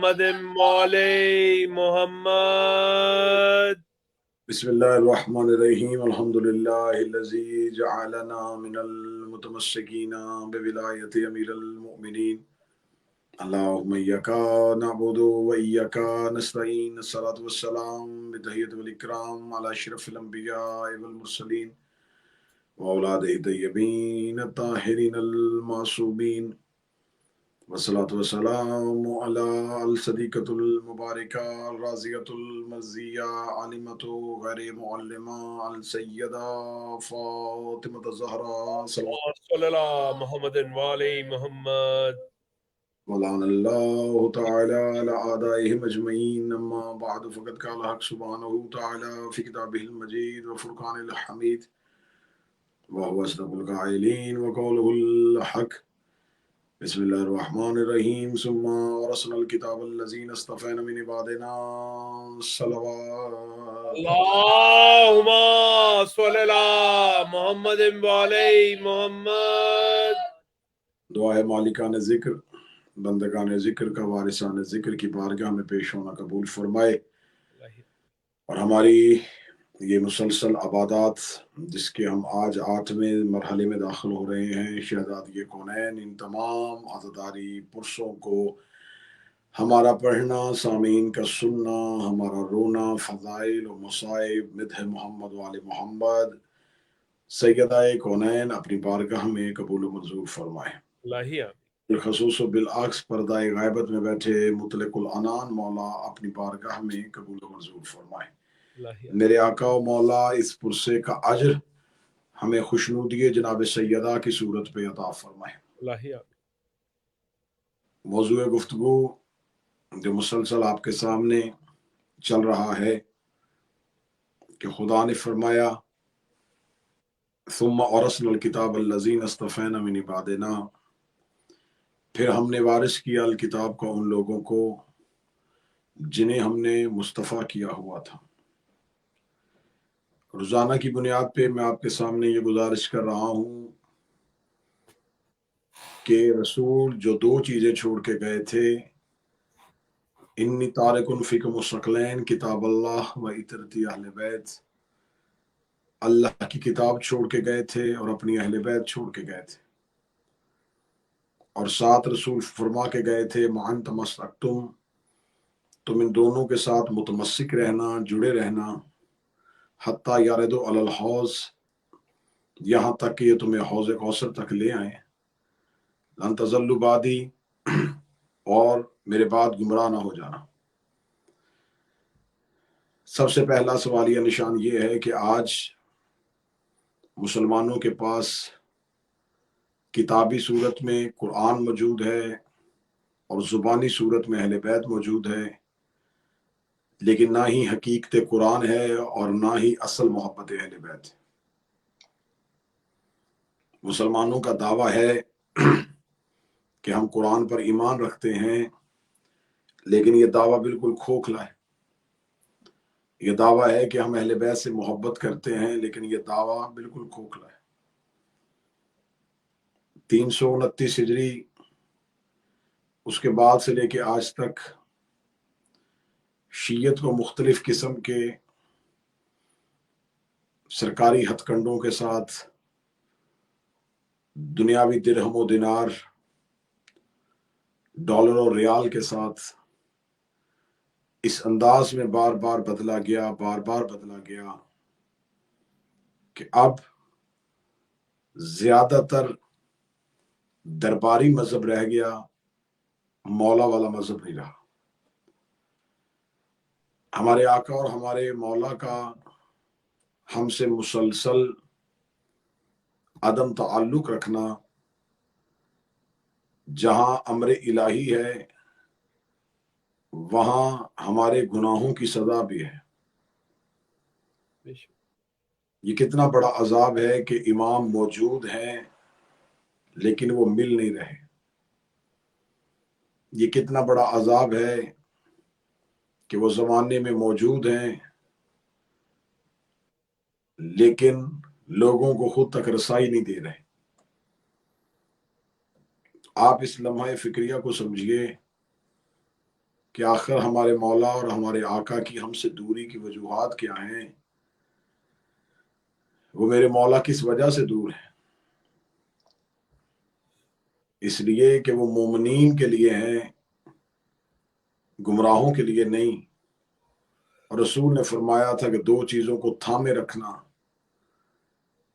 محمد وعلى محمد. بسم الله الرحمن الرحيم الحمد لله الذي جعلنا من المتمسكين بولاية أمير المؤمنين اللهم إياك نعبد وإياك نستعين الصلاة والسلام بتحية والإكرام على أشرف الأنبياء والمرسلين وأولاده الطيبين الطاهرين المعصومين والصلاة والسلام على الصديقة المباركة الرازية المرزية عالمة غير معلمة السيدة فاطمة الزهراء صلى الله محمد وعلى محمد. ولعن الله تعالى على أعدائهم أجمعين أما بعد فقد قال الحق سبحانه تعالى في كتابه المجيد وفرقان الحميد وهو أصدق القائلين وقوله الحق بسم الله الرحمن الرحيم ثم ورثنا الكتاب الذين اصطفينا من عبادنا صلوات اللهم صل على محمد وعلى محمد. دعا ہے مالکان ذکر بندگان ذکر کا وارثان ذکر کی بارگاہ میں پیش ہونا قبول فرمائے اور ہماری یہ مسلسل عبادات جس کے ہم آج 8ویں مرحلے میں داخل ہو رہے ہیں شہزادی کونین ان تمام عزاداری پرسوں کو ہمارا پڑھنا سامعین کا سننا ہمارا رونا فضائل و مصائب مدح محمد وآل محمد سیدہ کونین اپنی بارگاہ میں قبول و منظور فرمائے بالخصوص و بالعکس پردہ غیبت میں بیٹھے مطلق العنان مولا اپنی بارگاہ میں قبول و منظور فرمائے میرے آقا و مولا اس پرسے کا اجر ہمیں خوشنودی جناب سیدہ کی صورت پہ عطا فرمائے موضوع گفتگو جو مسلسل آپ کے سامنے چل رہا ہے کہ خدا نے فرمایا ثم اورثنا الکتاب الذین اصطفینا من عبادنا پھر ہم نے وارث کیا الکتاب کو ان لوگوں کو جنہیں ہم نے مصطفیٰ کیا ہوا تھا روزانہ کی بنیاد پہ میں آپ کے سامنے یہ گزارش کر رہا ہوں کہ رسول جو 2 چیزیں چھوڑ کے گئے تھے انی تارکن فیکم الثقلین کتاب اللہ و اطرتی اہل بیت اللہ کی کتاب چھوڑ کے گئے تھے اور اپنی اہل بیت چھوڑ کے گئے تھے اور ساتھ رسول فرما کے گئے تھے معن تمسکتم تم ان دونوں کے ساتھ متمسک رہنا جڑے رہنا حتیٰ یاردو علی الحوض یہاں تک کہ یہ تمہیں حوض کوثر تک لے آئیں لن تضلوا بعدی اور میرے بعد گمراہ نہ ہو جانا سب سے پہلا سوالیہ نشان یہ ہے کہ آج مسلمانوں کے پاس کتابی صورت میں قرآن موجود ہے اور زبانی صورت میں اہل بیت موجود ہے لیکن نہ ہی حقیقت قرآن ہے اور نہ ہی اصل محبت اہل بیت ہے مسلمانوں کا دعویٰ ہے کہ ہم قرآن پر ایمان رکھتے ہیں لیکن یہ دعویٰ بالکل کھوکھلا ہے یہ دعویٰ ہے کہ ہم اہل بیت سے محبت کرتے ہیں لیکن یہ دعویٰ بالکل کھوکھلا ہے 329 ہجری اس کے بعد سے لے کے آج تک شیعت کو مختلف قسم کے سرکاری ہتھ کنڈوں کے ساتھ دنیاوی درہم و دینار ڈالر اور ریال کے ساتھ اس انداز میں بار بار بدلا گیا کہ اب زیادہ تر درباری مذہب رہ گیا مولا والا مذہب نہیں رہا ہمارے آقا اور ہمارے مولا کا ہم سے مسلسل عدم تعلق رکھنا جہاں امر الہی ہے وہاں ہمارے گناہوں کی سزا بھی ہے یہ کتنا بڑا عذاب ہے کہ امام موجود ہیں لیکن وہ مل نہیں رہے یہ کتنا بڑا عذاب ہے کہ وہ زمانے میں موجود ہیں لیکن لوگوں کو خود تک رسائی نہیں دے رہے آپ اس لمحہ فکریہ کو سمجھیے کہ آخر ہمارے مولا اور ہمارے آقا کی ہم سے دوری کی وجوہات کیا ہیں؟ وہ میرے مولا کس وجہ سے دور ہے؟ اس لیے کہ وہ مومنین کے لیے ہیں، گمراہوں کے لیے نہیں۔ اور رسول نے فرمایا تھا کہ دو چیزوں کو تھامے رکھنا،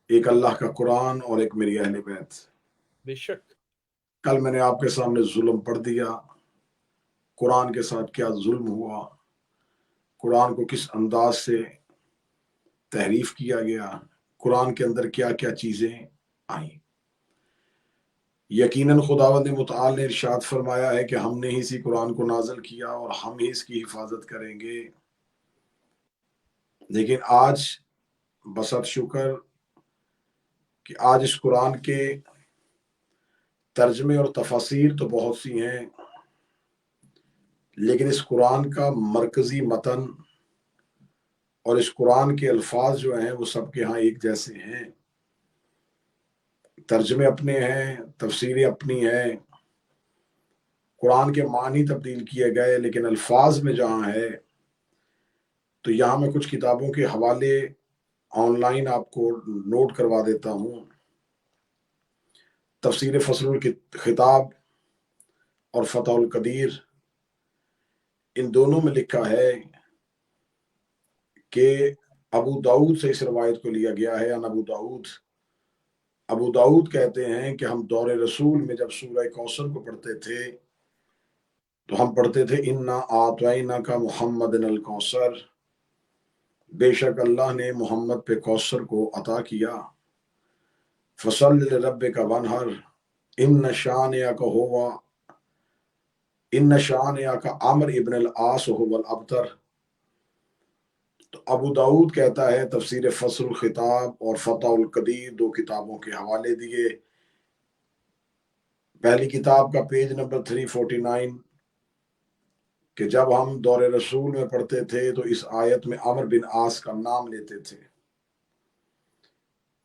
ایک اللہ کا قرآن اور ایک میری اہل بیت۔ بے شک کل میں نے آپ کے سامنے ظلم پڑھ دیا، قرآن کے ساتھ کیا ظلم ہوا، قرآن کو کس انداز سے تحریف کیا گیا، قرآن کے اندر کیا کیا چیزیں آئیں۔ یقیناً خداوند متعال نے ارشاد فرمایا ہے کہ ہم نے ہی اسی قرآن کو نازل کیا اور ہم ہی اس کی حفاظت کریں گے۔ لیکن آج بسط شکر کہ آج اس قرآن کے ترجمے اور تفاسیر تو بہت سی ہیں، لیکن اس قرآن کا مرکزی متن اور اس قرآن کے الفاظ جو ہیں وہ سب کے ہاں ایک جیسے ہیں۔ ترجمے اپنے ہیں، تفسیریں اپنی ہیں، قرآن کے معنی تبدیل کیے گئے، لیکن الفاظ میں جہاں ہے تو یہاں میں کچھ کتابوں کے حوالے آن لائن آپ کو نوٹ کروا دیتا ہوں۔ تفسیر فصل الخطاب اور فتح القدیر، ان دونوں میں لکھا ہے کہ ابو داؤد سے اس روایت کو لیا گیا ہے۔ ابو داؤد کہتے ہیں کہ ہم دور رسول میں جب سورہ کوثر کو پڑھتے تھے تو ہم پڑھتے تھے انا اعطیناک محمد الکوثر، بے شک اللہ نے محمد پہ کوثر کو عطا کیا، فصل لربک وانحر، ان شانئک عمرو ابن العاص هو الابتر۔ تو ابو داؤد کہتا ہے تفسیر فصل الخطاب اور فتح القدیر دو کتابوں کے حوالے دیے۔ پہلی کتاب کا پیج نمبر 349 کہ جب ہم دور رسول میں پڑھتے تھے تو اس آیت میں عمرو بن عاص کا نام لیتے تھے،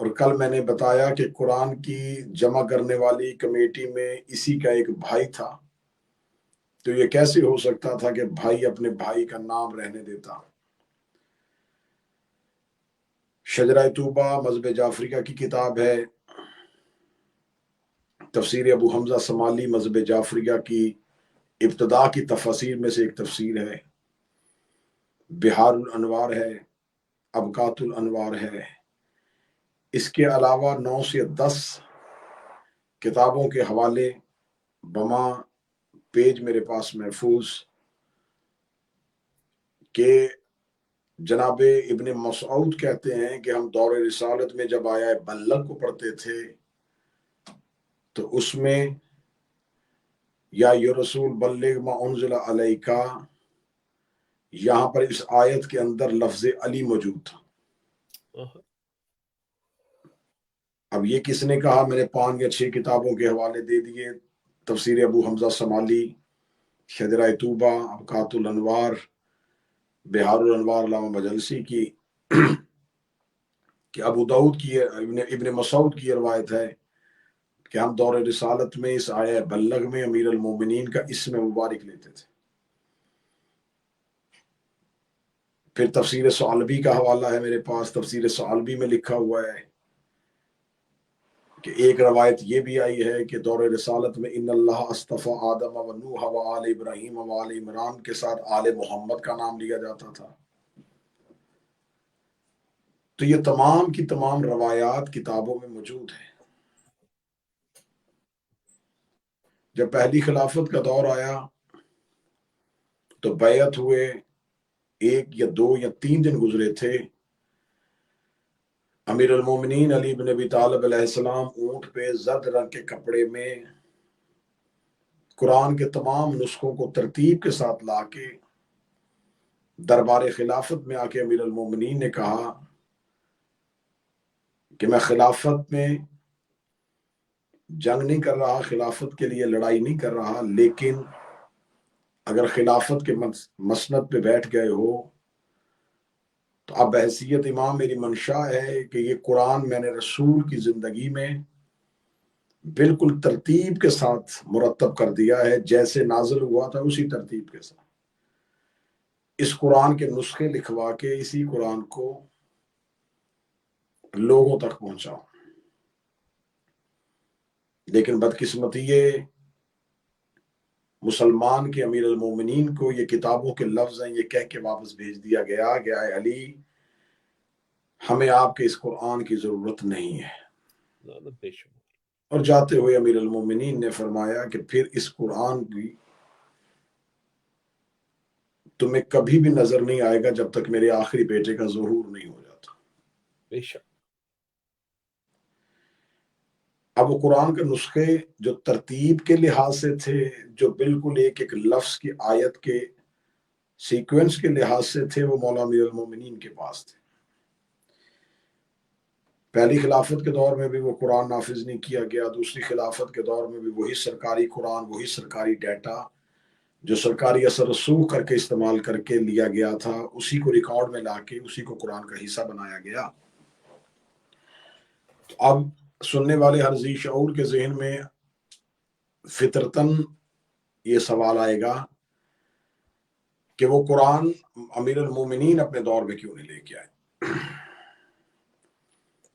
اور کل میں نے بتایا کہ قرآن کی جمع کرنے والی کمیٹی میں اسی کا ایک بھائی تھا، تو یہ کیسے ہو سکتا تھا کہ بھائی اپنے بھائی کا نام رہنے دیتا۔ شجرہ طوبہ مذہب جعفریہ کی کتاب ہے، تفسیر ابو حمزہ سمالی مذہب جعفریہ کی ابتدا کی تفاسیر میں سے ایک تفسیر ہے، بہار الانوار ہے، ابقات الانوار ہے۔ اس کے علاوہ 9 سے 10 کتابوں کے حوالے بما پیج میرے پاس محفوظ کہ جناب ابن مسعود کہتے ہیں کہ ہم دور رسالت میں جب آیا بلغ کو پڑھتے تھے تو اس میں یا رسول بلغ ما انزل علیکا، یہاں پر اس آیت کے اندر لفظ علی موجود تھا۔ اب یہ کس نے کہا؟ میں نے 5 یا 6 کتابوں کے حوالے دے دیے، تفسیر ابو حمزہ سمالی، شجرہ طوبہ، ابقات الانوار، بہار الانوار علامہ مجلسی کی، کہ ابو داؤد کی ابن مسعود کی روایت ہے کہ ہم دور رسالت میں اس آیہ بلغ میں امیر المومنین کا اسم مبارک لیتے تھے۔ پھر تفسیر ثعلبی کا حوالہ ہے میرے پاس، تفسیر ثعلبی میں لکھا ہوا ہے کہ ایک روایت یہ بھی آئی ہے کہ دور رسالت میں ان اللہ اصطفى آدم و نوح و آل ابراہیم و آل عمران کے ساتھ آل محمد کا نام لیا جاتا تھا۔ تو یہ تمام کی تمام روایات کتابوں میں موجود ہیں۔ جب پہلی خلافت کا دور آیا تو بیعت ہوئے، 1 یا 2 یا 3 دن گزرے تھے، امیر المومنین علی بن ابی طالب علیہ السلام اونٹ پہ زرد رنگ کے کپڑے میں قرآن کے تمام نسخوں کو ترتیب کے ساتھ لا کے دربار خلافت میں آ کے امیر المومنین نے کہا کہ میں خلافت میں جنگ نہیں کر رہا، خلافت کے لیے لڑائی نہیں کر رہا، لیکن اگر خلافت کے مسند پہ بیٹھ گئے ہو تو اب بحیثیت امام میری منشا ہے کہ یہ قرآن میں نے رسول کی زندگی میں بالکل ترتیب کے ساتھ مرتب کر دیا ہے، جیسے نازل ہوا تھا اسی ترتیب کے ساتھ۔ اس قرآن کے نسخے لکھوا کے اسی قرآن کو لوگوں تک پہنچاؤ. لیکن بدقسمتی یہ مسلمان کے امیر المومنین کو یہ کتابوں کے لفظ ہیں، یہ کہہ کے واپس بھیج دیا گیا کہ اے علی، ہمیں آپ کے اس قرآن کی ضرورت نہیں ہے. اور جاتے ہوئے امیر المومنین نے فرمایا کہ پھر اس قرآن کی تمہیں کبھی بھی نظر نہیں آئے گا جب تک میرے آخری بیٹے کا ظہور نہیں ہو جاتا. بے شک. اب وہ قرآن کے نسخے جو ترتیب کے لحاظ سے تھے، جو بالکل ایک ایک لفظ کی آیت کے سیکوینس کے لحاظ سے تھے، وہ مولا امیر المومنین کے پاس تھے. پہلی خلافت کے دور میں بھی وہ قرآن نافذ نہیں کیا گیا، دوسری خلافت کے دور میں بھی وہی سرکاری قرآن، وہی سرکاری ڈیٹا جو سرکاری اثر رسوخ کر کے استعمال کر کے لیا گیا تھا، اسی کو ریکارڈ میں لا کے اسی کو قرآن کا حصہ بنایا گیا. اب سننے والے ہر ذی شعور کے ذہن میں فطرتاً یہ سوال آئے گا کہ وہ قرآن امیر المومنین اپنے دور میں کیوں نہیں لے کے آئے.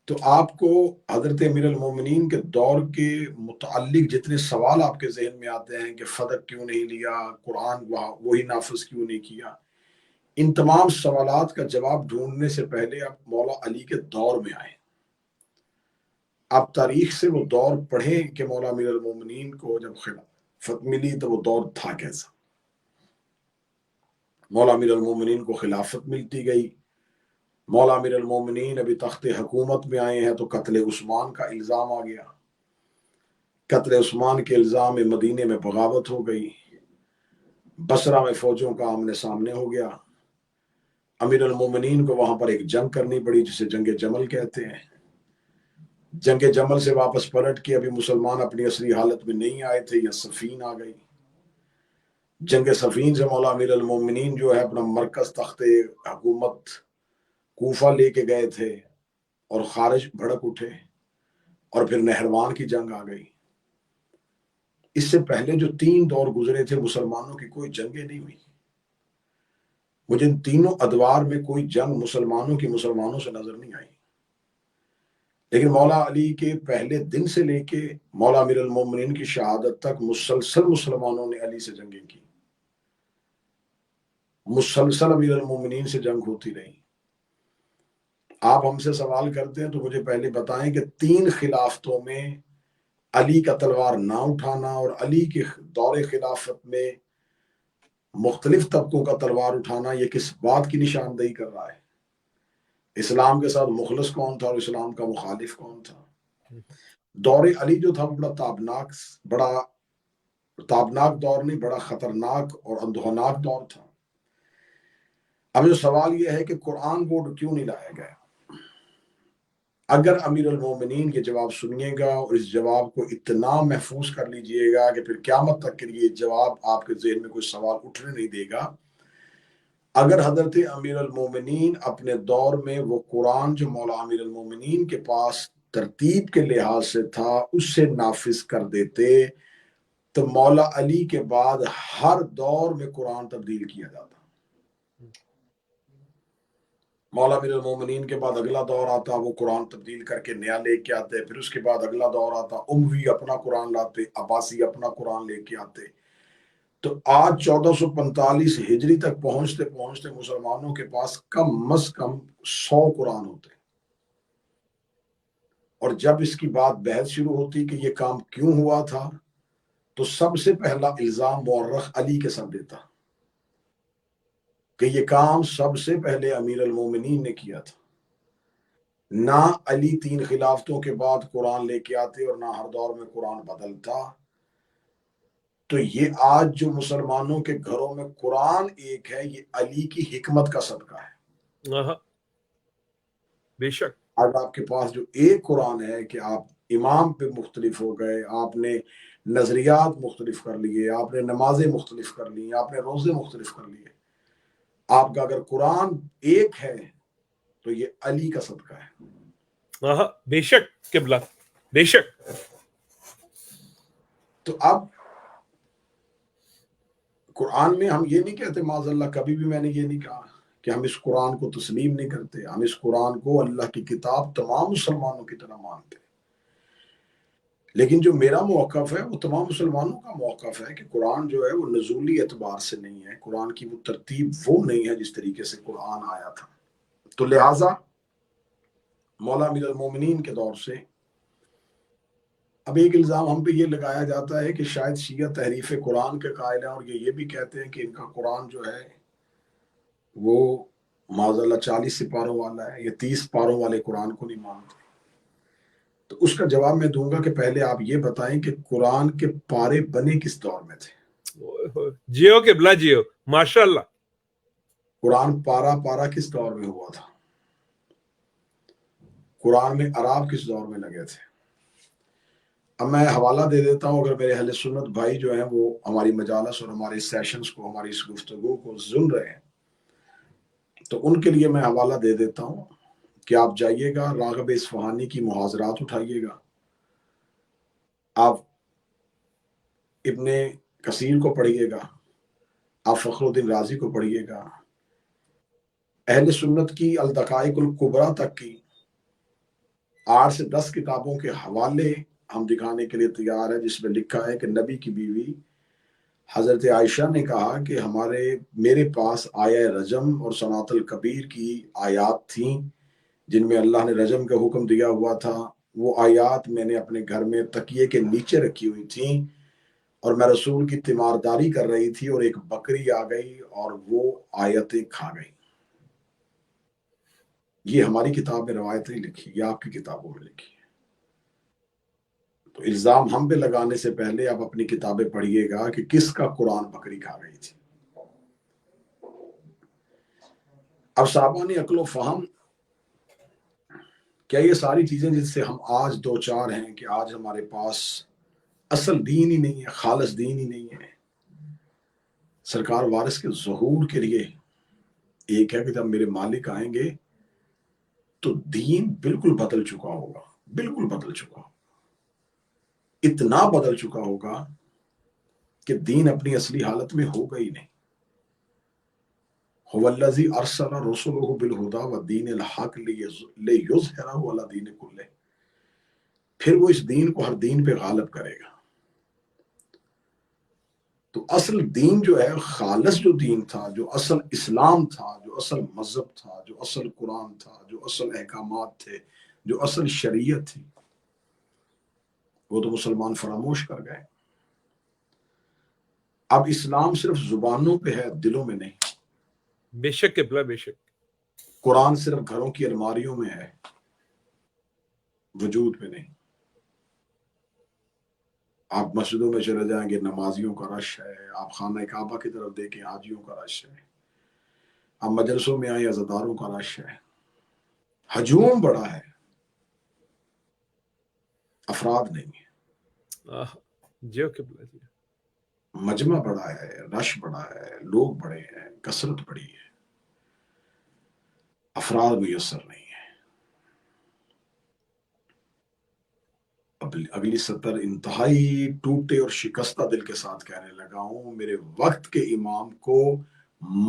تو آپ کو حضرت امیر المومنین کے دور کے متعلق جتنے سوال آپ کے ذہن میں آتے ہیں کہ فدق کیوں نہیں لیا، قرآن وہی نافذ کیوں نہیں کیا، ان تمام سوالات کا جواب ڈھونڈنے سے پہلے آپ مولا علی کے دور میں آئے. آپ تاریخ سے وہ دور پڑھیں کہ مولا امیر المومنین کو جب خلافت ملی تو وہ دور تھا کیسا. مولا امیر المومنین کو خلافت ملتی گئی، مولا امیر المومنین ابھی تخت حکومت میں آئے ہیں تو قتل عثمان کا الزام آ گیا. قتل عثمان کے الزام میں مدینے میں بغاوت ہو گئی، بصرہ میں فوجوں کا آمنے سامنے ہو گیا. امیر المومنین کو وہاں پر ایک جنگ کرنی پڑی جسے جنگ جمل کہتے ہیں. جنگ جمل سے واپس پلٹ کے ابھی مسلمان اپنی اصلی حالت میں نہیں آئے تھے، یا صفین آ گئی. جنگ صفین سے مولا امیر المومنین جو ہے اپنا مرکز تخت حکومت کوفہ لے کے گئے تھے اور خارج بھڑک اٹھے، اور پھر نہروان کی جنگ آ گئی. اس سے پہلے جو 3 دور گزرے تھے مسلمانوں کی کوئی جنگیں نہیں ہوئی. مجھے ان تینوں ادوار میں کوئی جنگ مسلمانوں کی مسلمانوں سے نظر نہیں آئی. لیکن مولا علی کے پہلے دن سے لے کے مولا امیر المومنین کی شہادت تک مسلسل مسلمانوں نے علی سے جنگیں کی، مسلسل امیر المومنین سے جنگ ہوتی رہی. آپ ہم سے سوال کرتے ہیں تو مجھے پہلے بتائیں کہ 3 خلافتوں میں علی کا تلوار نہ اٹھانا اور علی کے دور خلافت میں مختلف طبقوں کا تلوار اٹھانا یہ کس بات کی نشاندہی کر رہا ہے؟ اسلام کے ساتھ مخلص کون تھا اور اسلام کا مخالف کون تھا؟ دور علی جو تھا بڑا تابناک دور نہیں، بڑا خطرناک اور اندھوناک دور تھا. اب جو سوال یہ ہے کہ قرآن بورڈ کیوں نہیں لایا گیا؟ اگر امیر المومنین یہ جواب سنیے گا اور اس جواب کو اتنا محفوظ کر لیجئے گا کہ پھر قیامت تک کے لیے جواب آپ کے ذہن میں کوئی سوال اٹھنے نہیں دے گا. اگر حضرت امیر المومنین اپنے دور میں وہ قرآن جو مولا امیر المومنین کے پاس ترتیب کے لحاظ سے تھا اس سے نافذ کر دیتے تو مولا علی کے بعد ہر دور میں قرآن تبدیل کیا جاتا. مولا امیر المومنین کے بعد اگلا دور آتا، وہ قرآن تبدیل کر کے نیا لے کے آتے. پھر اس کے بعد اگلا دور آتا، اموی اپنا قرآن لاتے، عباسی اپنا قرآن لے کے آتے. تو آج 1445 ہجری تک پہنچتے پہنچتے مسلمانوں کے پاس کم از کم 100 قرآن ہوتے. اور جب اس کی بات بحث شروع ہوتی کہ یہ کام کیوں ہوا تھا تو سب سے پہلا الزام مورخ علی کے سر دیتا کہ یہ کام سب سے پہلے امیر المومنین نے کیا تھا. نہ علی 3 خلافتوں کے بعد قرآن لے کے آتے اور نہ ہر دور میں قرآن بدلتا. تو یہ آج جو مسلمانوں کے گھروں میں قرآن ایک ہے، یہ علی کی حکمت کا صدقہ ہے. بے شک. آج آپ کے پاس جو ایک قرآن ہے کہ آپ امام پہ مختلف ہو گئے، آپ نے نظریات مختلف کر لیے، آپ نے نمازیں مختلف کر لی، آپ نے روزے مختلف کر لیے. آپ کا اگر قرآن ایک ہے تو یہ علی کا صدقہ ہے. بے شک قبلہ، بے شک. تو اب قرآن میں ہم یہ نہیں کہتے معاذ اللہ، کبھی بھی میں نے یہ نہیں کہا کہ ہم اس قرآن کو تسلیم نہیں کرتے. ہم اس قرآن کو اللہ کی کتاب تمام مسلمانوں کی طرح مانتے ہیں. لیکن جو میرا موقف ہے وہ تمام مسلمانوں کا موقف ہے کہ قرآن جو ہے وہ نزولی اعتبار سے نہیں ہے. قرآن کی وہ ترتیب وہ نہیں ہے جس طریقے سے قرآن آیا تھا. تو لہٰذا مولا امیر المومنین کے دور سے اب ایک الزام ہم پہ یہ لگایا جاتا ہے کہ شاید شیعہ تحریف قرآن کے قائل ہیں، اور یہ بھی کہتے ہیں کہ ان کا قرآن جو ہے وہ معاذ اللہ 40 سپاروں والا ہے، یہ 30 پاروں والے قرآن کو نہیں مانتے. تو اس کا جواب میں دوں گا کہ پہلے آپ یہ بتائیں کہ قرآن کے پارے بنے کس دور میں تھے. جیو کے بلا جیو ماشاء اللہ. قرآن پارا کس دور میں ہوا تھا؟ قرآن میں عراب کس دور میں لگے تھے؟ اب میں حوالہ دے دیتا ہوں، اگر میرے اہل سنت بھائی جو ہیں وہ ہماری مجالس اور ہماری سیشنز کو، ہماری اس گفتگو کو سن رہے ہیں، تو ان کے لیے میں حوالہ دے دیتا ہوں کہ آپ جائیے گا راغب اصفہانی کی محاضرات اٹھائیے گا، آپ ابن کثیر کو پڑھیے گا، آپ فخر الدین رازی کو پڑھیے گا، اہل سنت کی الدقائق الکبریٰ تک کی 8 سے 10 کتابوں کے حوالے ہم دکھانے کے لیے تیار ہے، جس میں لکھا ہے کہ نبی کی بیوی حضرت عائشہ نے کہا کہ میرے پاس آیہ رجم اور صنعت الکبیر کی آیات تھیں جن میں اللہ نے رجم کا حکم دیا ہوا تھا. وہ آیات میں نے اپنے گھر میں تکیے کے نیچے رکھی ہوئی تھیں، اور میں رسول کی تیمارداری کر رہی تھی اور ایک بکری آ گئی اور وہ آیتیں کھا گئی. یہ ہماری کتاب میں روایت نہیں لکھی، یہ آپ کی کتابوں میں لکھی ہے. تو الزام ہم پہ لگانے سے پہلے آپ اپنی کتابیں پڑھیے گا کہ کس کا قرآن بکری کھا گئی تھی. اب صاحبان عقل و فہم، کیا یہ ساری چیزیں جس سے ہم آج دو چار ہیں کہ آج ہمارے پاس اصل دین ہی نہیں ہے، خالص دین ہی نہیں ہے. سرکار وارث کے ظہور کے لیے ایک ہے کہ جب میرے مالک آئیں گے تو دین بالکل بدل چکا ہوگا، بالکل بدل چکا ہوگا، اتنا بدل چکا ہوگا کہ دین اپنی اصلی حالت میں ہوگا ہی نہیں. هو الذی ارسل رسله بالهدى والدین الحق لیظہرہ علی الدین کلہ. پھر وہ اس دین کو ہر دین پہ غالب کرے گا. تو اصل دین جو ہے، خالص جو دین تھا، جو اصل اسلام تھا، جو اصل مذہب تھا، جو اصل قرآن تھا، جو اصل احکامات تھے، جو اصل شریعت تھی، وہ تو مسلمان فراموش کر گئے. اب اسلام صرف زبانوں پہ ہے، دلوں میں نہیں. بے شک کے بلا بے شک. قرآن صرف گھروں کی الماریوں میں ہے، وجود میں نہیں. آپ مسجدوں میں چلے جائیں گے، نمازیوں کا رش ہے. آپ خانہ کعبہ کی طرف دیکھیں، حاجیوں کا رش ہے. آپ مجلسوں میں آئیں، عزاداروں کا رش ہے. ہجوم بڑا ہے، افراد نہیں ہے. جیو کے بلا جیو. مجمع بڑا ہے، رش بڑا ہے، لوگ بڑے ہیں، کثرت بڑی ہے، افراد میسر نہیں ہے. اگلی سطر انتہائی ٹوٹے اور شکستہ دل کے ساتھ کہنے لگا ہوں، میرے وقت کے امام کو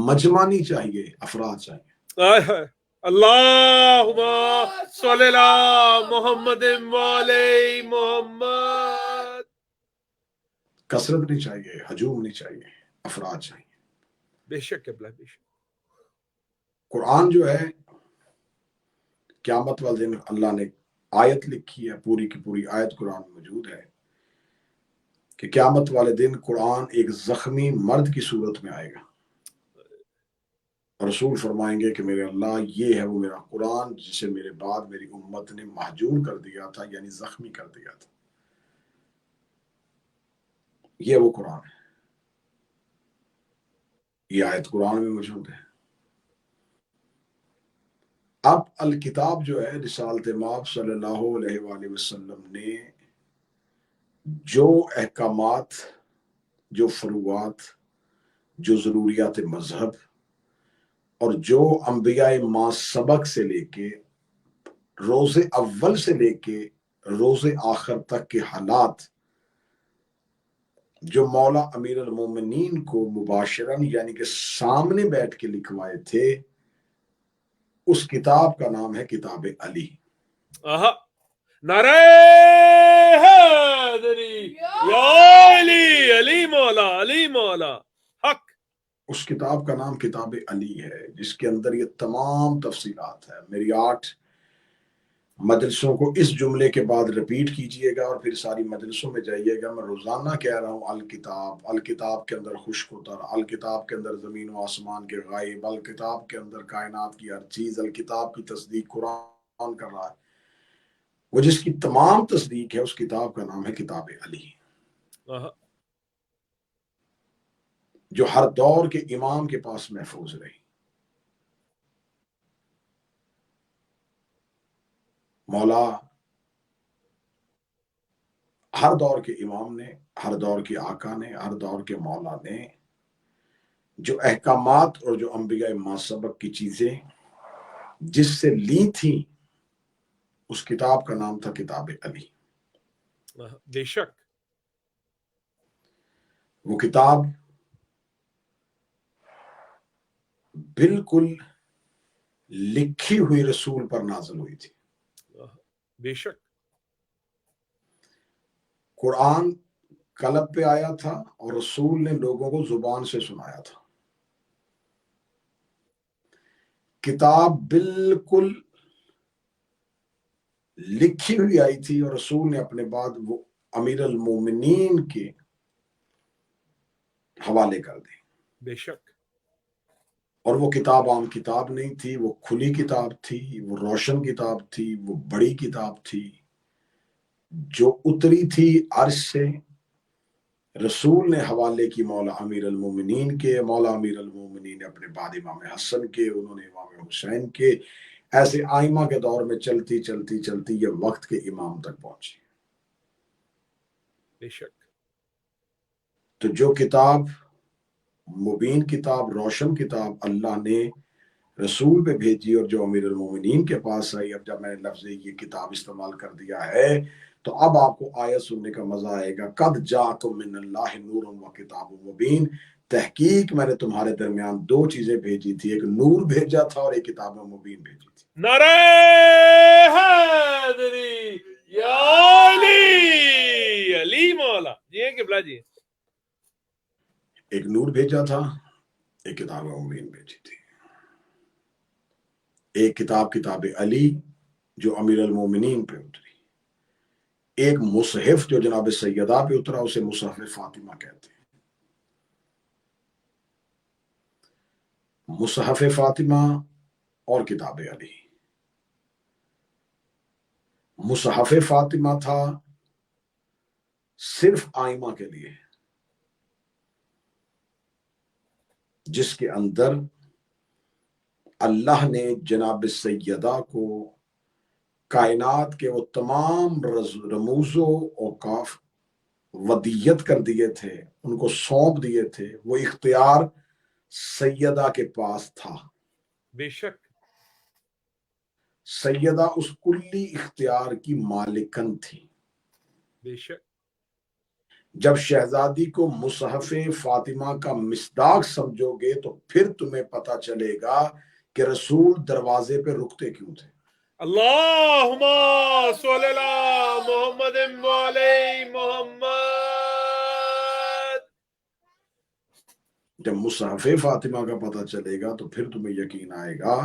مجمع نہیں چاہیے، افراد چاہیے. اللہم صلی علی محمد وعلی محمد. کثرت نہیں چاہیے، ہجوم نہیں چاہیے، افراد چاہیے. بے شک کے بلا بے شک. قرآن جو ہے قیامت والے دن اللہ نے آیت لکھی ہے، پوری کی پوری آیت قرآن موجود ہے کہ قیامت والے دن قرآن ایک زخمی مرد کی صورت میں آئے گا. رسول فرمائیں گے کہ میرے اللہ، یہ ہے وہ میرا قرآن جسے میرے بعد میری امت نے مہجور کر دیا تھا، یعنی زخمی کر دیا تھا. یہ وہ قرآن ہے، یہ آیت قرآن میں موجود ہے. اب الکتاب جو ہے، رسالت مآب صلی اللہ علیہ وآلہ وسلم نے جو احکامات، جو فروعات، جو ضروریات مذہب اور جو انبیاء ما سبق سے لے کے روز اول سے لے کے روز آخر تک کے حالات جو مولا امیر المومنین کو مباشرن یعنی کہ سامنے بیٹھ کے لکھوائے تھے، اس کتاب کا نام ہے کتاب علی۔ نعرہ حیدری یا علی، علی مولا، علی مولا حق۔ اس کتاب کا نام کتاب علی ہے، جس کے اندر یہ تمام تفصیلات ہیں۔ میری 8 مجلسوں کو اس جملے کے بعد ریپیٹ کیجئے گا اور پھر ساری مجلسوں میں جائیے گا۔ میں روزانہ کہہ رہا ہوں الکتاب، الکتاب کے اندر خشک اتر، الکتاب کے اندر زمین و آسمان کے غائب، الکتاب کے اندر کائنات کی ہر چیز، الکتاب کی تصدیق قرآن کر رہا ہے۔ وہ جس کی تمام تصدیق ہے، اس کتاب کا نام ہے کتاب علی، جو ہر دور کے امام کے پاس محفوظ رہی۔ مولا ہر دور کے امام نے، ہر دور کے آقا نے، ہر دور کے مولا نے جو احکامات اور جو انبیاء ماسبق کی چیزیں جس سے لی تھی، اس کتاب کا نام تھا کتاب علی۔ بے شک وہ کتاب بالکل لکھی ہوئی رسول پر نازل ہوئی تھی۔ بے شک قرآن قلب پہ آیا تھا اور رسول نے لوگوں کو زبان سے سنایا تھا۔ کتاب بالکل لکھی ہوئی آئی تھی اور رسول نے اپنے بعد وہ امیر المومنین کے حوالے کر دی۔ بے شک اور وہ کتاب عام کتاب نہیں تھی، وہ کھلی کتاب تھی، وہ روشن کتاب تھی، وہ بڑی کتاب تھی، جو اتری تھی عرش سے۔ رسول نے حوالے کی مولا امیر المومنین کے، مولا امیر المومنین نے اپنے بعد امام حسن کے، انہوں نے امام حسین کے، ایسے آئمہ کے دور میں چلتی چلتی چلتی یہ وقت کے امام تک پہنچی۔ بے شک تو جو کتاب مبین کتاب، روشن کتاب اللہ نے رسول پہ بھیجی اور جو امیر المومنین کے پاس آئی، اب جب میں نے لفظ یہ کتاب استعمال کر دیا ہے تو اب آپ کو آیت سننے کا مزہ آئے گا۔ قد جاءکم من اللہ نور و کتاب مبین، تحقیق میں نے تمہارے درمیان 2 چیزیں بھیجی تھی، ایک نور بھیجا تھا اور ایک کتاب مبین بھیجی تھی۔ نعرہ حیدری یا علی، علی مولا جی قبلہ جی۔ ایک نور بھیجا تھا، ایک کتاب مبین بھیجی تھی۔ ایک کتاب کتاب علی جو امیر المومنین پہ اتری، ایک مصحف جو جناب سیدہ پہ اترا، اسے مصحف فاطمہ کہتے ہیں۔ مصحف فاطمہ اور کتاب علی۔ مصحف فاطمہ تھا صرف آئمہ کے لیے، جس کے اندر اللہ نے جناب سیدہ کو کائنات کے وہ تمام رموز و اوقاف ودیت کر دیے تھے، ان کو سونپ دیے تھے، وہ اختیار سیدہ کے پاس تھا۔ بے شک سیدہ اس کلی اختیار کی مالکن تھی۔ بے شک جب شہزادی کو مصحف فاطمہ کا مصداق سمجھو گے تو پھر تمہیں پتہ چلے گا کہ رسول دروازے پہ رکتے کیوں تھے۔ اللہم صلی اللہ محمد علی محمد۔ جب مصحف فاطمہ کا پتہ چلے گا تو پھر تمہیں یقین آئے گا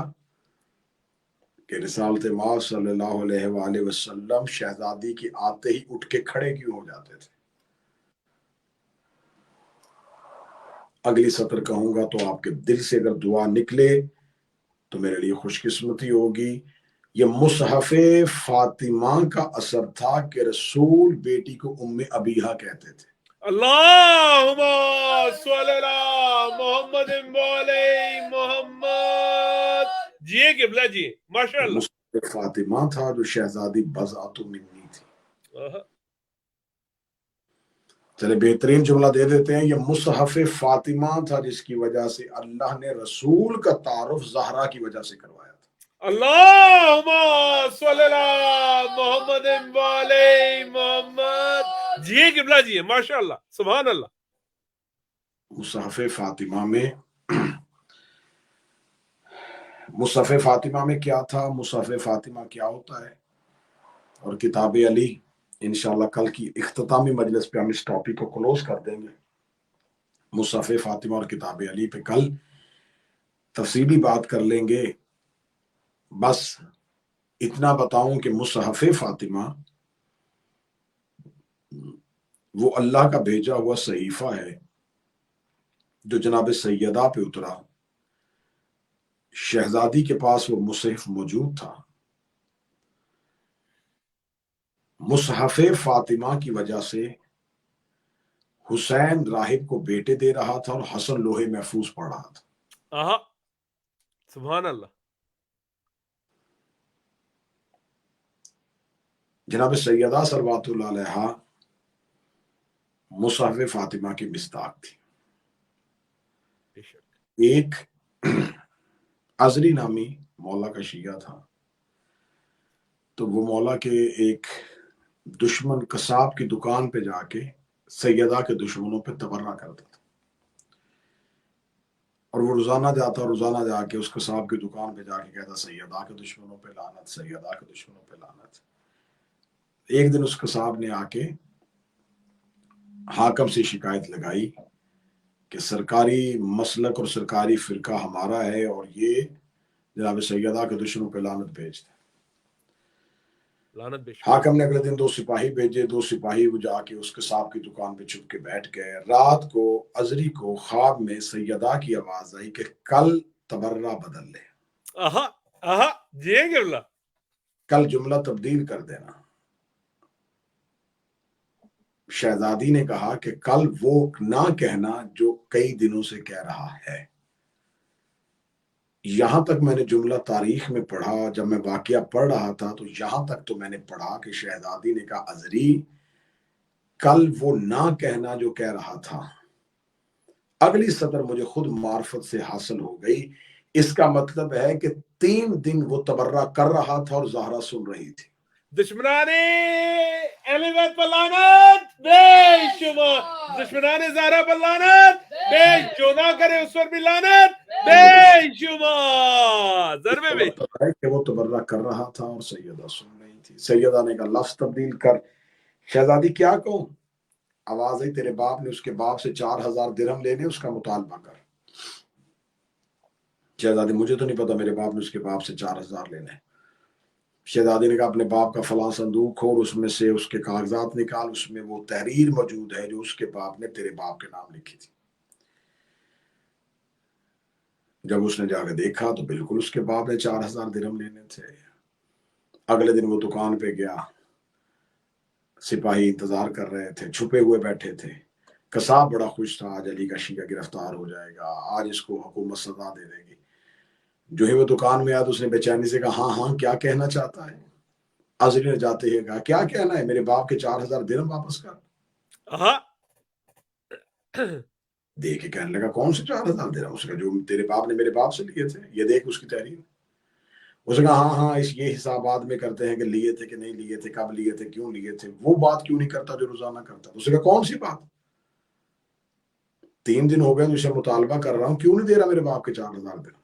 کہ رسالت ماں صلی اللہ علیہ وآلہ وسلم شہزادی کی آتے ہی اٹھ کے کھڑے کیوں ہو جاتے تھے۔ اگلی سطر کہوں گا تو آپ کے دل سے اگر دعا نکلے تو میرے لیے خوش قسمتی ہوگی۔ یہ مصحف فاطمہ کا اثر تھا کہ رسول بیٹی کو ام ابیہا کہتے تھے۔ اللہم صلی اللہ محمد علی محمد جی قبلہ جی ماشاءاللہ۔ مصحف فاطمہ تھا جو شہزادی بضعۃ منی تھی۔ چلے بہترین جملہ دے دیتے ہیں، یہ مصحف فاطمہ تھا جس کی وجہ سے اللہ نے رسول کا تعارف زہرا کی وجہ سے کروایا تھا۔ اللہم صلی اللہ محمد والے محمد. جی قبلہ جی ماشاء اللہ سبحان اللہ. مصحف فاطمہ میں مصحف فاطمہ میں کیا تھا، مصحف فاطمہ کیا ہوتا ہے، اور کتاب علی. انشاءاللہ کل کی اختتامی مجلس پہ ہم اس ٹاپک کو کلوز کر دیں گے. مصحف فاطمہ اور کتاب علی پہ کل تفصیلی بات کر لیں گے. بس اتنا بتاؤں کہ مصحف فاطمہ وہ اللہ کا بھیجا ہوا صحیفہ ہے جو جناب سیدہ پہ اترا. شہزادی کے پاس وہ مصحف موجود تھا. مصحف فاطمہ کی وجہ سے حسین راہب کو بیٹے دے رہا تھا اور حسن لوہے محفوظ پڑھ رہا تھا. سبحان اللہ. جناب سیدہ صلوات اللہ علیہا مصحف فاطمہ کی مصداق تھی. ایک ازری نامی مولا کا شیعہ تھا، تو وہ مولا کے ایک دشمن قصاب کی دکان پہ جا کے سیدہ کے دشمنوں پہ تبرہ کرتا تھا، اور وہ روزانہ جا کے اس قصاب کی دکان پہ جا کے کہتا سیدہ کے دشمنوں پہ لعنت، سیدہ کے دشمنوں پہ لعنت. ایک دن اس قصاب نے آ کے حاکم سے شکایت لگائی کہ سرکاری مسلک اور سرکاری فرقہ ہمارا ہے اور یہ جناب سیدہ کے دشمنوں پہ لعنت بھیجتے. حاکم نے اگلے دن 2 سپاہی بھیجے. 2 سپاہی وہ جا کے اس قصاب کی دکان پہ چھپ کے بیٹھ گئے. رات کو ازری کو خواب میں سیدہ کی آواز آئی کہ کل تبرہ بدل لے، جی قبلہ، کل جملہ تبدیل کر دینا. شہزادی نے کہا کہ کل وہ نہ کہنا جو کئی دنوں سے کہہ رہا ہے. یہاں تک میں نے جملہ تاریخ میں پڑھا، جب میں واقعہ پڑھ رہا تھا تو یہاں تک تو میں نے پڑھا کہ شہزادی نے کہا ازری کل وہ نہ کہنا جو کہہ رہا تھا. اگلی سطر مجھے خود معرفت سے حاصل ہو گئی. اس کا مطلب ہے کہ 3 دن وہ تبرہ کر رہا تھا اور زہرا سن رہی تھی. دشمنان اہل بیت پر لعنت بے شمار، دشمنان زہرا پر لعنت بے، جو نہ کرے اس پر بھی لعنت بے شمار. ضربے میں ہے کہ وہ تبرہ کر رہا تھا اور سیدہ سن رہی تھی. سیدہ نے کہا لفظ تبدیل کر. شہزادی کیا کہوں؟ آواز آئی تیرے باپ نے اس کے باپ سے 4000 درہم لینے، اس کا مطالبہ کر. شہزادی مجھے تو نہیں پتا میرے باپ نے اس کے باپ سے 4000 لینے. شہزادی نے کہا اپنے باپ کا فلاں صندوق کھول، اس میں سے اس کے کاغذات نکال، اس میں وہ تحریر موجود ہے جو اس کے باپ نے تیرے باپ کے نام لکھی تھی. جب اس نے جا کے دیکھا تو بالکل اس کے باپ نے 4000 درہم لینے تھے. اگلے دن وہ دکان پہ گیا، سپاہی انتظار کر رہے تھے، چھپے ہوئے بیٹھے تھے. قصاب بڑا خوش تھا، آج علی کا شیعہ گرفتار ہو جائے گا، آج اس کو حکومت سزا دے دے گی. جو ہی وہ دکان میں آیا تو اس نے بے چینی سے کہا ہاں کیا کہنا چاہتا ہے؟ ازری نے جاتے ہی کہا کیا کہنا ہے، میرے باپ کے 4000 درہم واپس کر. دیکھ کے کہنے لگا کون سے 4000 درہم؟ اس کا جو تیرے باپ نے میرے باپ سے لیے تھے، یہ دیکھ اس کی تحریر. اس نے کہا ہاں یہ حساب بعد میں کرتے ہیں کہ لیے تھے کہ نہیں لیے تھے، کب لیے تھے، کیوں لیے تھے. وہ بات کیوں نہیں کرتا جو روزانہ کرتا؟ اس نے کہا کون سی بات؟ 3 دن ہو گئے مجھے مطالبہ کر رہا ہوں، کیوں نہیں دے رہا میرے باپ کے 4000 درہم؟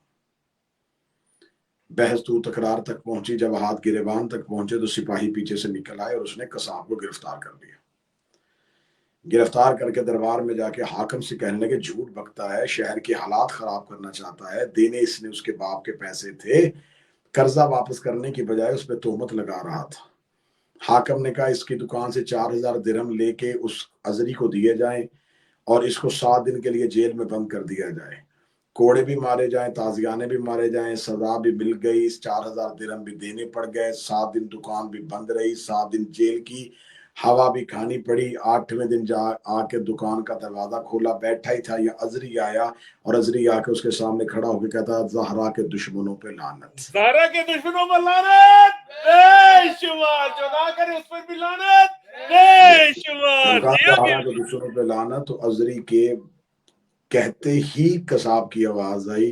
بحث تو تکرار تک پہنچی. جب ہاتھ گریبان تک پہنچے تو سپاہی پیچھے سے نکل آئے اور اس نے قصاب کو گرفتار کر لیا. گرفتار کر کے دربار میں جا کے حاکم سے کہنے لگے جھوٹ بکتا ہے، شہر کے حالات خراب کرنا چاہتا ہے، دینے اس نے اس کے باپ کے پیسے تھے، قرضہ واپس کرنے کی بجائے اس پہ تہمت لگا رہا تھا. حاکم نے کہا اس کی دکان سے 4000 درہم لے کے اس ازری کو دیے جائیں اور اس کو 7 دن کے لیے جیل میں بند کر دیا جائے. کوڑے بھی مارے جائیں، تازیانے بھی مارے جائیں، سزا بھی مل گئی، 4000 درہم بھی دینے پڑ گئے، 7 دن دکان بھی بند رہی، 7 دن جیل کی ہوا بھی کھانی پڑی. 8ویں دن جا آ کے دکان کا دروازہ کھولا، بیٹھا ہی تھا یہ ازری آیا اور ازری آ کے اس کے سامنے کھڑا ہو کے کہتا زہرا کے دشمنوں پہ لعنت، زہرا کے دشمنوں پر لعنت بے شمار، جو نہ کرے اس پر بھی لعنت بے شمار. زہرا کے دشمنوں پہ لعنت. تو ازری کے کہتے ہی قصاب کی آواز آئی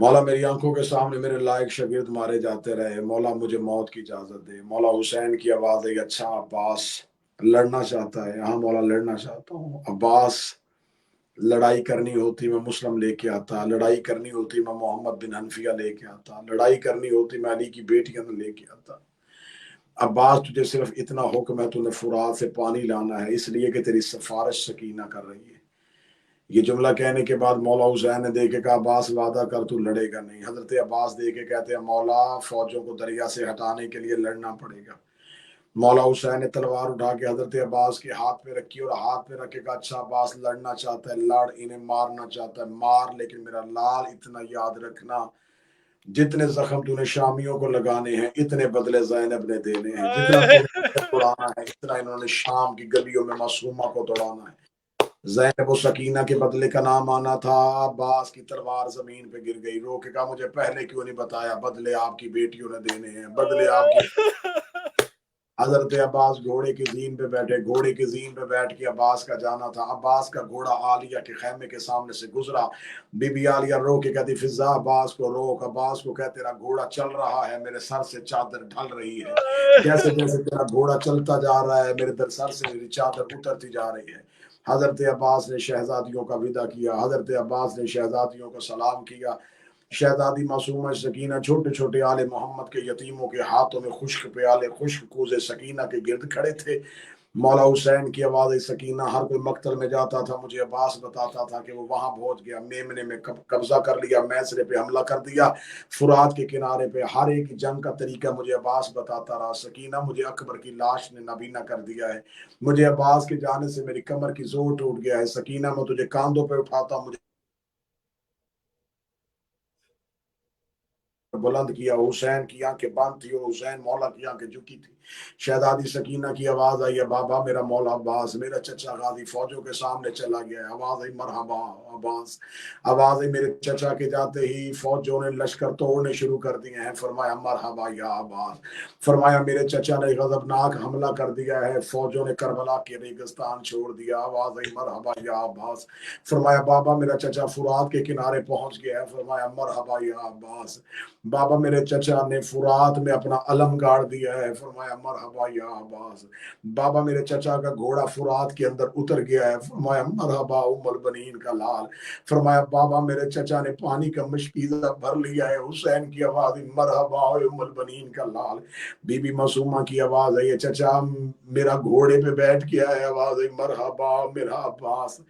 مولا میری آنکھوں کے سامنے میرے لائق شاگرد مارے جاتے رہے، مولا مجھے موت کی اجازت دے۔ مولا حسین کی آواز ہے، اچھا عباس لڑنا چاہتا ہے، ہاں مولا لڑنا چاہتا ہوں۔ عباس لڑائی کرنی ہوتی میں مسلم لے کے آتا، لڑائی کرنی ہوتی میں محمد بن حنفیہ لے کے آتا، لڑائی کرنی ہوتی میں علی کی بیٹیاں لے کے آتا۔ عباس تجھے صرف اتنا حکم ہے، تو نے فرات سے پانی لانا ہے، اس لیے کہ تیری سفارش سکینہ کر رہی ہے۔ یہ جملہ کہنے کے بعد مولا حسین نے دیکھ کے کہا عباس وعدہ کر تو لڑے گا نہیں۔ حضرت عباس دیکھ کے کہتے ہیں مولا فوجوں کو دریا سے ہٹانے کے لیے لڑنا پڑے گا۔ مولا حسین نے تلوار اٹھا کے حضرت عباس کے ہاتھ پہ رکھی اور ہاتھ پہ رکھ کے کہا اچھا عباس لڑنا چاہتا ہے لڑ، انہیں مارنا چاہتا ہے مار، لیکن میرا لال اتنا یاد رکھنا جتنے زخم تو نے شامیوں کو لگانے ہیں اتنے بدلے زینب نے دینے ہیں، جتنا تو نے توڑانا ہے اتنا انہوں نے شام کی گلیوں میں معصومہ کو توڑانا ہے۔ زینب و سکینہ کے بدلے کا نام آنا تھا۔ عباس کی تلوار زمین پہ گر گئی، رو کے کہا مجھے پہلے کیوں نہیں بتایا، بدلے آپ کی بیٹیوں نے دینے ہیں، بدلے آپ کی۔ حضرت عباس گھوڑے کی زین پہ بیٹھے، گھوڑے کی زین پہ بیٹھ کے عباس کا جانا تھا۔ عباس کا گھوڑا عالیہ کے خیمے کے سامنے سے گزرا، بی بی عالیہ رو کے کہتی فضا عباس کو روک، عباس کو کہ تیرا گھوڑا چل رہا ہے، میرے سر سے چادر ڈھل رہی ہے، جیسے جیسے تیرا گھوڑا چلتا جا رہا ہے میرے سر سے میری چادر اترتی جا رہی ہے۔ حضرت عباس نے شہزادیوں کا ودا کیا، حضرت عباس نے شہزادیوں کو سلام کیا۔ شہزادی معصومہ سکینہ چھوٹے چھوٹے آل محمد کے یتیموں کے ہاتھوں میں خشک پیالے خشک کوزے سکینہ کے گرد کھڑے تھے۔ مولا حسین کی آواز سکینہ، ہر کوئی مقتل میں جاتا تھا مجھے عباس بتاتا تھا کہ وہ وہاں پہنچ گیا، میمنے میں قبضہ کر لیا، میسرے پہ حملہ کر دیا، فرات کے کنارے پہ ہر ایک جنگ کا طریقہ مجھے عباس بتاتا رہا۔ سکینہ مجھے اکبر کی لاش نے نابینا کر دیا ہے، مجھے عباس کے جانے سے میری کمر کی زور ٹوٹ گیا ہے۔ سکینہ میں تجھے کاندھوں پہ اٹھاتا ہوں، مجھے بلند کیا۔ حسین کی آنکھیں بند تھی اور حسین مولا کی آنکھیں جھکی تھی۔ شہزادی سکینہ کی آواز آئی ہے بابا میرا مولا عباس، میرا چچا غازی فوجوں کے سامنے چلا گیا ہے۔ آواز آئی مرحبا عباس، آواز آئی میرے چچا کے جاتے ہی فوجوں نے لشکر توڑنے شروع کر دیے ہیں۔ فرمایا مرحبا یا عباس، فرمایا میرے چچا نے غضبناک حملہ کر دیا ہے، فوجوں نے کربلا کے ریگستان چھوڑ دیا۔ آواز آئی مرحبا یا عباس، فرمایا بابا میرا چچا فرات کے کنارے پہنچ گیا ہے۔ فرمایا مرحبا یا عباس، بابا میرے چچا نے فرات میں اپنا علم گاڑ دیا ہے۔ فرمایا مرحبا یا عباس، بابا میرے چچا کا گھوڑا فرات کے اندر اتر گیا ہے۔ فرمایا مرحبا ام البنین کا لال، فرمایا بابا میرے چچا نے پانی کا مشکیزہ بھر لیا ہے۔ حسین کی آواز مرحبا ام البنین کا لال، بی بی معصومہ کی آواز ہے چچا میرا گھوڑے پہ بیٹھ گیا ہے۔ آواز ہے مرحبا میرا عباس،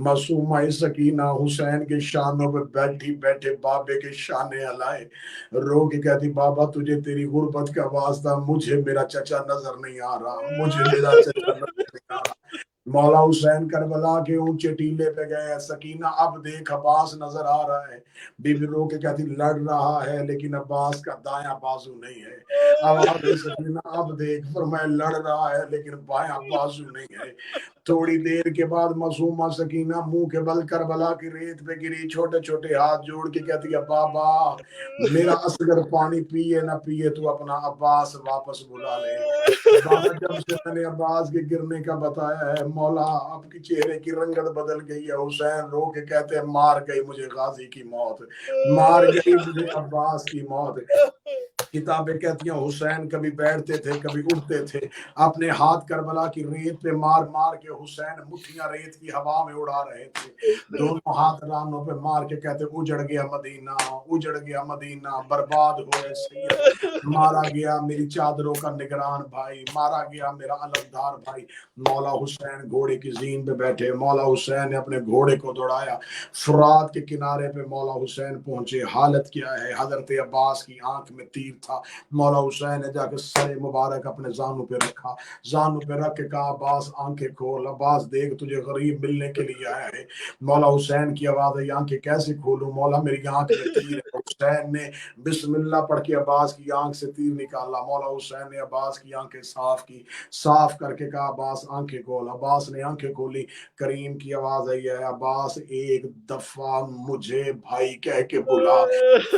معصومہ سکینہ حسین کے شانوں پہ بیٹھی بیٹھے بابے کے شانے ہلائے، رو کے کہتی بابا تجھے تیری غربت کا واسطہ، مجھے میرا چچا نظر نہیں آ رہا، مجھے میرا چچا نظر نہیں آ رہا۔ مولا حسین کربلا کے اونچے ٹیلے پہ گئے، سکینہ اب دیکھ عباس نظر آ رہا ہے۔ بی بی رو کے کہتی لڑ رہا ہے لیکن عباس کا دایاں بازو نہیں ہے۔ آواز سکینہ اب دیکھ، فرمایا لڑ رہا ہے لیکن بایاں بازو نہیں ہے۔ تھوڑی دیر کے بعد معصومہ سکینہ منہ کے بل کربلا کی ریت پہ گری، چھوٹے چھوٹے ہاتھ جوڑ کے کہتی ہے بابا میرا اصغر پانی پیے نہ پیے تو اپنا عباس واپس بلا لے۔ بابا جب سے میں نے عباس کے گرنے کا بتایا ہے مولا آپ کی چہرے کی رنگت بدل گئی ہے۔ حسین رو کے کہتے ہیں مار گئی مجھے غازی کی موت، مار گئی مجھے عباس کی موت۔ کتابیں کہتی ہیں حسین کبھی بیٹھتے تھے کبھی اٹھتے تھے، اپنے ہاتھ کربلا کی ریت پہ مار مار کے حسین مٹھیاں ریت کی ہوا میں اڑا رہے تھے، دونوں ہاتھ رانوں پہ مار کے کہتے اجڑ گیا مدینہ، اجڑ گیا مدینہ، برباد ہوئے سید، مارا گیا میری چادروں کا نگران بھائی، مارا گیا میرا علمدار بھائی۔ مولا حسین گھوڑے کی زین پہ بیٹھے، مولا حسین نے اپنے گھوڑے کو دوڑایا، فرات کے کنارے پہ مولا حسین پہنچے۔ حالت کیا ہے، حضرت عباس کی آنکھ میں تیر تھا۔ مولا حسین نے جا کے سر مبارک اپنے زانوں پہ رکھا، زانوں پہ رکھ کے کہا عباس آنکھیں کھول، عباس دیکھ تجھے غریب ملنے کے لیے آیا ہے۔ مولا حسین کی آواز ہے آنکھیں کیسے کھولوں مولا میری آنکھ میں تیر ہے۔ حسین نے بسم اللہ پڑھ کے عباس کی آنکھ سے تیر نکالا، مولا حسین نے عباس کی آنکھیں صاف کی، صاف کر کے کہا عباس آنکھیں کھول۔ عباس نے آنکھیں کھولی، کریم کی آواز آئی ہے عباس ایک دفعہ مجھے بھائی کہہ کے بلا۔